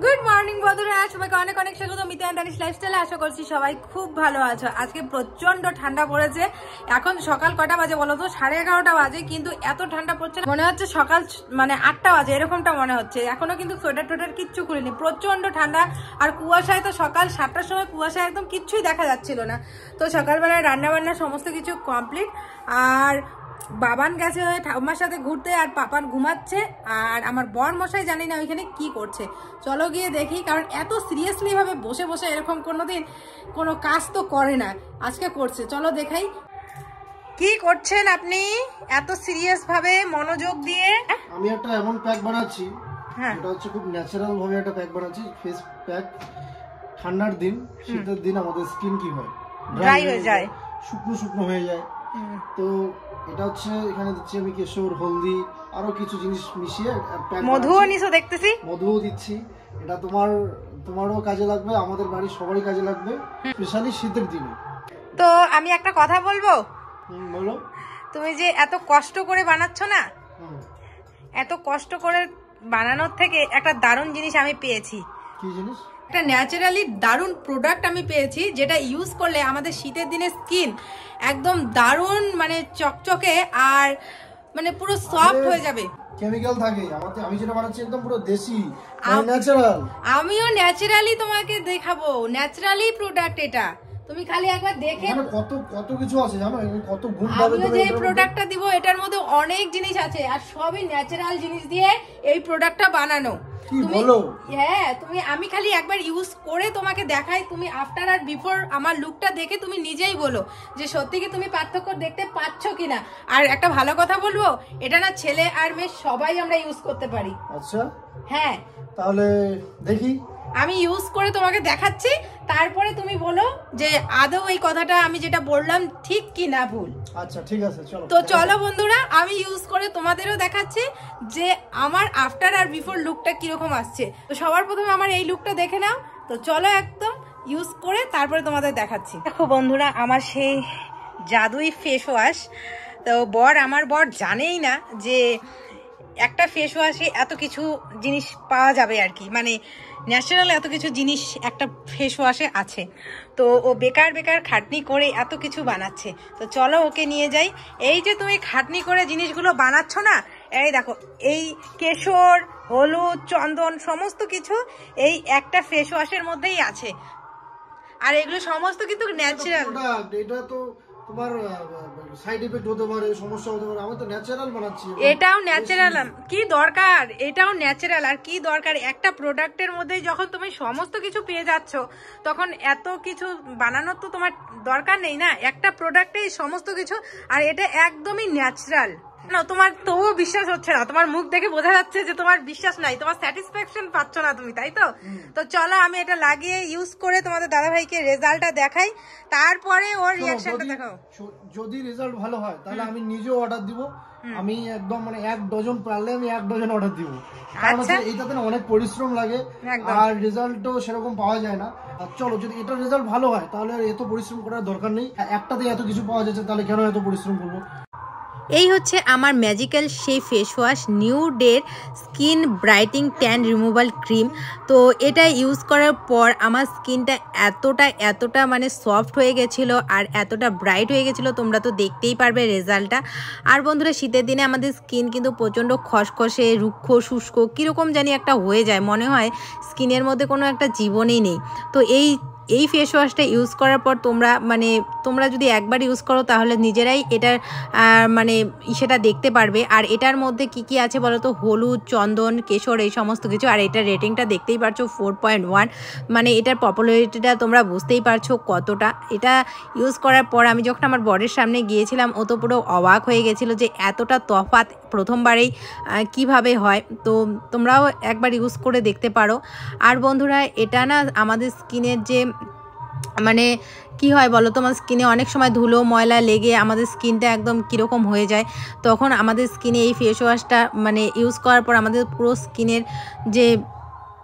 Good morning বন্ধুরা, সবাইকে অনেক অনেক স্বাগত মিতা দানিশ লাইফস্টাইলে। আশা করছি সবাই খুব ভালো আছো। আজকে প্রচন্ড ঠান্ডা পড়েছে। এখন সকাল কটা বাজে বলো তো? 11:30 বাজে, কিন্তু এত ঠান্ডা পড়ছে মনে হচ্ছে সকাল মানে 8টা বাজে, এরকমটা মনে হচ্ছে। এখনো কিন্তু সোয়েটার টোয়েটার কিচ্ছু খুলিনি, প্রচন্ড ঠান্ডা। আর কুয়াশায় তো সকাল 7টার সময় কুয়াশায় একদম কিচ্ছুই দেখা যাচ্ছিল না। তো সকালবেলায় রান্না বান্না সমস্ত কিছু কমপ্লিট। আর বাবান গেছে ঠাকুমার সাথে ঘুরতে, আর পাপান ঘুমাচ্ছে। আর আমার বর মশাই জানি না ওইখানে কি করছে। চলো গিয়ে দেখি, কারণ এত সিরিয়াসলি ভাবে বসে বসে এরকম কোনোদিন কোনো কাজ তো করে না, আজকে করছে। চলো দেখাই কি করছেন আপনি এত সিরিয়াস ভাবে মনোযোগ দিয়ে। আমি একটা এমন প্যাক বানাচ্ছি, এটা হচ্ছে খুব ন্যাচারাল ভাবে একটা প্যাক বানাচ্ছি, ফেস প্যাক। ঠান্ডার দিন, শীতের দিন আমাদের স্কিন কি হয়, ড্রাই হয়ে যায়, শুকনো শুকনো হয়ে যায়। তো এটা হচ্ছে এখানে দিচ্ছি আমি কেশর, হলদি, আরো কিছু জিনিস মিশিয়ে মধুও নিছো দেখতেছি, মধুও দিচ্ছি। এটা তোমারও কাজে লাগবে, আমাদের বাড়ির সবারই কাজে লাগবে, স্পেশালি শীতের দিনে। তো আমি একটা কথা বলবো, বলো। তুমি যে এত কষ্ট করে বানাচ্ছ না, এত কষ্ট করে বানানোর থেকে একটা দারুণ জিনিস আমি পেয়েছি। কি জিনিস? একটা ন্যাচারালি দারুণ প্রোডাক্ট আমি পেয়েছি, যেটা ইউজ করলে আমাদের শীতের দিনে স্কিন একদম দারুণ মানে চকচকে আর মানে পুরো সফট হয়ে যাবে। কেমিক্যাল থাকে আমাদের, আমি যেটা বানাচ্ছি একদম পুরো দেশি ন্যাচারাল। আমিও ন্যাচারালি তোমাকে দেখাবো, ন্যাচারালি প্রোডাক্ট এটা। তুমি খালি একবার দেখে, কত কত কিছু আছে জানো, কত গুণ পাবে। আমি যে প্রোডাক্টটা দিব এটার মধ্যে অনেক জিনিস আছে, আর সবই ন্যাচারাল জিনিস দিয়ে এই প্রোডাক্টটা বানানো। আমি খালি একবার ইউজ করে তোমাকে দেখাই, তুমি আফটার আর বিফোর আমার লুকটা দেখে তুমি নিজেই বলো যে সত্যি কি তুমি পার্থক্য দেখতে পাচ্ছ কিনা। আর একটা ভালো কথা বলবো, এটা না ছেলে আর মেয়ে সবাই আমরা ইউজ করতে পারি। আচ্ছা, হ্যাঁ, তাহলে দেখি, আমি ইউজ করে তোমাকে দেখাচ্ছি, তারপরে তুমি বলো যে আদৌ এই কথাটা আমি যেটা বললাম ঠিক কি না ভুল। আচ্ছা ঠিক আছে, চলো। তো চলো বন্ধুরা, আমি ইউজ করে তোমাদেরও দেখাচ্ছি যে আমার আফটার আর বিফোর লুকটা কিরকম আসছে। তো সবার প্রথমে আমার এই লুকটা দেখে নাও। তো চলো একদম ইউজ করে তারপরে তোমাদের দেখাচ্ছি। দেখো বন্ধুরা, আমার সেই জাদুই ফেস ওয়াশ। তো আমার বর জানেই না যে একটা ফেস ওয়াশে এত কিছু জিনিস পাওয়া যাবে আর কি, মানে ন্যাচারাল এত কিছু জিনিস একটা ফেস ওয়াশে আছে। তো ও বেকার বেকার খাটনি করে এত কিছু বানাচ্ছে। তো চলো ওকে নিয়ে যাই। এই যে তুমি খাটনি করে জিনিসগুলো বানাচ্ছ না, এই দেখো, এই কেশর, হলুদ, চন্দন সমস্ত কিছু এই একটা ফেস ওয়াশের মধ্যেই আছে। আর এগুলো সমস্ত কিন্তু ন্যাচারাল। এটা তো তোমার সাইড ইফেক্ট হতে পারে, সমস্যা হতে পারে, আমি তো ন্যাচারাল বানাচ্ছি। এটাও ন্যাচারাল, কি দরকার? এটাও ন্যাচারাল, আর কি দরকার? একটা প্রোডাক্টের মধ্যেই যখন তুমি সমস্ত কিছু পেয়ে যাচ্ছ, তখন এত কিছু বানানোর তো তোমার দরকার নেই না। একটা প্রোডাক্টেই সমস্ত কিছু, আর এটা একদমই ন্যাচারাল। না, তোমার তবুও বিশ্বাস হচ্ছে না, তোমার মুখ দেখে বোঝা যাচ্ছে যে তোমার বিশ্বাস নাই, তোমার স্যাটিসফ্যাকশন পাচ্ছ না তুমি, তাই তো? তো চলো আমি এটা লাগিয়ে ইউজ করে তোমাদের দাদাভাইকে রেজাল্টটা দেখাই, তারপরে ওর রিঅ্যাকশনটা দেখাও। যদি রেজাল্ট ভালো হয় তাহলে আমি নিজেও অর্ডার দিব। আমি একদম মানে 1 ডজন পারলে আমি 1 ডজন অর্ডার দিব। কারণ এইটাতে না অনেক পরিশ্রম লাগে, আর রেজাল্টও সেরকম পাওয়া যায় না। চলো, যদি এটা রেজাল্ট ভালো হয় তাহলে আর এত পরিশ্রম করার দরকার নেই। একটাতে এত কিছু পাওয়া যাচ্ছে, তাহলে কেন এত পরিশ্রম করবো? এই হচ্ছে আমার ম্যাজিক্যাল সেই ফেস ওয়াশ, নিউ ডের skin brightening tan removal cream. তো এটা ইউজ করার পর আমার স্কিনটা এতটা মানে সফট হয়ে গেছিলো, আর এতটা ব্রাইট হয়ে গেছিলো, তোমরা তো দেখতেই পারবে রেজাল্টটা। আর বন্ধুরা, শীতের দিনে আমাদের স্কিন কিন্তু প্রচণ্ড খসখসে, রুক্ষ, শুষ্ক কীরকম জানি একটা হয়ে যায়, মনে হয় স্কিনের মধ্যে কোনো একটা জীবনই নেই। তো এই ফেস ওয়াশটা ইউজ করার পর তোমরা যদি একবার ইউজ করো তাহলে নিজেরাই এটার মানে সেটা দেখতে পারবে। আর এটার মধ্যে কি আছে বলো তো? হলুদ, চন্দন, কেশর, এই সমস্ত কিছু। আর এটার রেটিংটা দেখতেই পারছো 4.1, মানে এটার পপুলারিটিটা তোমরা বুঝতেই পারছো কতটা। এটা ইউজ করার পর আমি যখন আমার বরের সামনে গিয়েছিলাম, ও তো পুরো অবাক হয়ে গেছিলো যে এতটা তফাৎ প্রথমবারেই কিভাবে হয়। তো তোমরাও একবার ইউজ করে দেখতে পারো। আর বন্ধুরা, এটা না আমাদের স্কিনের যে মানে কি হয় বলো, তোমার স্কিনে অনেক সময় ধুলো ময়লা লেগে আমাদের স্কিনটা একদম কীরকম হয়ে যায়, তখন আমাদের স্কিনে এই ফেস ওয়াশটা মানে ইউজ করার পর আমাদের পুরো স্কিনের যে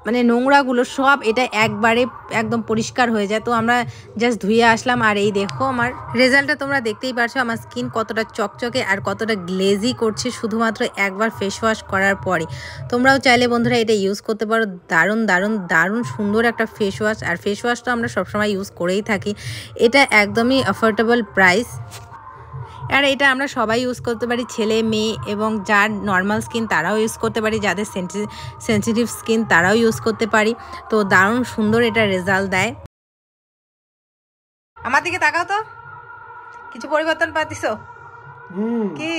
মানে নোংরাগুলো সব এটা একবারে একদম পরিষ্কার হয়ে যায়। তো আমরা জাস্ট ধুয়ে আসলাম, আর এই দেখো আমার রেজাল্টটা তোমরা দেখতেই পারছো আমার স্কিন কতটা চকচকে আর কতটা গ্লেজি করছে শুধুমাত্র একবার ফেস ওয়াশ করার পরে। তোমরাও চাইলে বন্ধুরা এটা ইউজ করতে পারো, দারুণ দারুণ দারুণ সুন্দর একটা ফেস ওয়াশ। আর ফেস ওয়াশটা আমরা সবসময় ইউজ করেই থাকি, এটা একদমই অ্যাফোর্ডেবল প্রাইস। আর এটা আমরা সবাই ইউজ করতে পারি, ছেলে মেয়ে এবং যার নর্মাল স্কিন তারাও ইউজ করতে পারি, যাদের সেন্সিটিভ স্কিন তারাও ইউজ করতে পারি। তো দারুণ সুন্দর এটা রেজাল্ট দেয়। আমার দিকে তাকাও তো, কিছু পরিবর্তন পাচ্ছিস কি?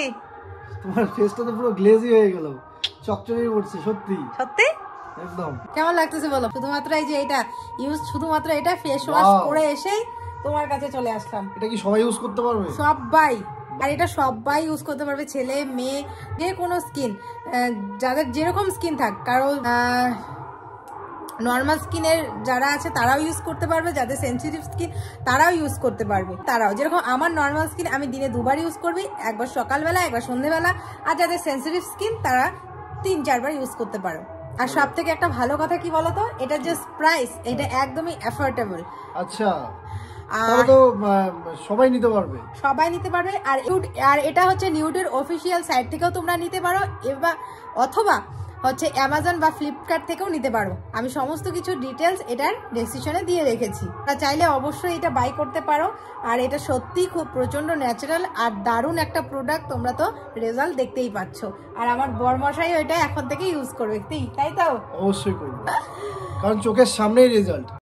তোমার ফেসটা তো পুরো গ্লেজি হয়ে গেল, চকচকে করছে সত্যি সত্যি একদম। কেমন লাগতেছে বলো? শুধুমাত্র এই যে এটা ইউজ, শুধুমাত্র এটা ফেস ওয়াশ করে এসেই তোমার কাছে চলে আসলাম। এটা কি সবাই ইউজ করতে পারবে? সবাই, আর এটা সবাই ইউজ করতে পারবে, ছেলে মেয়ে যে কোনো স্কিন, যাদের যেরকম স্কিন থাক, কারো নর্মাল স্কিনের যারা আছে তারাও ইউজ করতে পারবে, যাদের সেন্সিটিভ স্কিন তারাও ইউজ করতে পারবে। তারাও যেরকম আমার নর্মাল স্কিন আমি দিনে 2 বার ইউজ করবি, একবার সকালবেলা একবার সন্ধ্যেবেলা, আর যাদের সেন্সিটিভ স্কিন তারা 3-4 বার ইউজ করতে পারো। আর সব থেকে একটা ভালো কথা কি বলতো, এটা জাস্ট প্রাইস, এটা একদমই অ্যাফোর্ডেবল। আচ্ছা, তাহলে তো সবাই নিতে পারবে, সবাই নিতে পারবে। আর এটা হচ্ছে নিউডের অফিসিয়াল সাইট থেকেও তোমরা নিতে পারো, এবার অথবা হচ্ছে অ্যামাজন বা ফ্লিপকার্ট থেকেও নিতে পারো। আমি সমস্ত কিছু ডিটেলস এটার ডেসক্রিপশনে দিয়ে রেখেছি, তা চাইলে অবশ্যই এটা বাই করতে পারো। আর এটা সত্যিই খুব প্রচন্ড ন্যাচারাল আর দারুণ একটা প্রোডাক্ট, তোমরা তো রেজাল্ট দেখতেই পাচ্ছ। আর আমার বরমশাই ওইটা এখন থেকে ইউজ করবে, তাই তো? অবশ্যই করবে, কারণ চোখের সামনেই রেজাল্ট।